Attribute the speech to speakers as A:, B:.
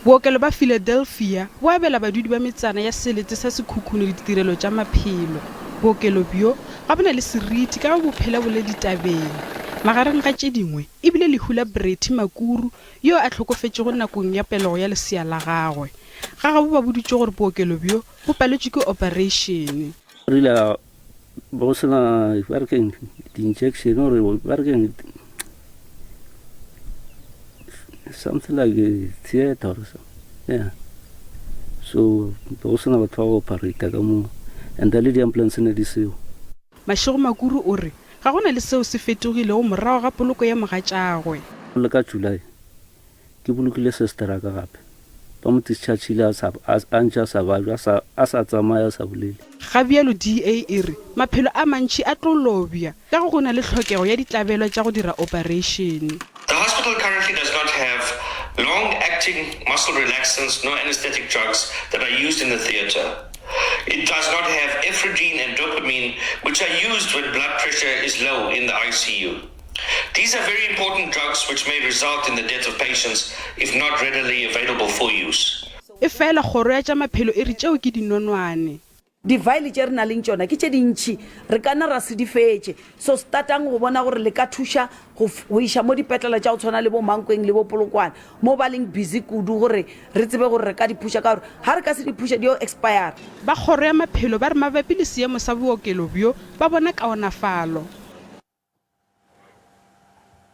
A: bookelo ba Philadelphia bo abela badudi ba metsana ya seletse sa Sekhukhune ditirelo tša maphelo. Bookelo bjoo ga bona le seriti ka bophela bo le ditabeng. Magareng ga tše dingwe ebile le hula Breti Makuru yo a tlhokofetšego nakong ya pelego ya lesea la gagwe. Ga go ba boditše gore bookelo bjoo bo paletšwe ke operation.
B: Rila bo sena working injection or working something like a theater or so. Yeah. So bo sena ba twa operate ka mo and the lady ambulance ne diseo.
A: Mashego Makuru o re ga gona le seo se fetogile go morago ga poloko ya mogatšagwe.
B: Le ka July ke bolokile sestera ka gape ba mo tšhatšhile a ntša sa ba a sa tsamaya sa bolele.
A: Ga bjalo DA e re maphelo a mantši a tlo lobja ka go gona le tlhokego ya ditlabelo tša go dira operation.
C: The hospital currently does not have long-acting muscle relaxants nor anesthetic drugs that are used in the theatre. It does not have ephedrine and dopamine, which are used when blood pressure is low in the ICU. These are very important drugs which may result in the death of patients if not readily available for use.
A: E fela Kgoro ya tša maphelo e re tšeo ke dinonwane.
D: Divaile tše re na leng tšona ke tše dintšhi re ka nna ra se di fetše so startang go bona gore le ka thuša go iša mo dipetlela tša go tshwana le bo Mankweng le bo Polokwane mo ba leng busy kudu gore re tsebe gore re ka di puša ka gore ga re ka se di puša di expire.
A: Ba Kgoro ya maphelo ba re mabapi le seemo sa bookelo bjoo ba bona kaonafalo.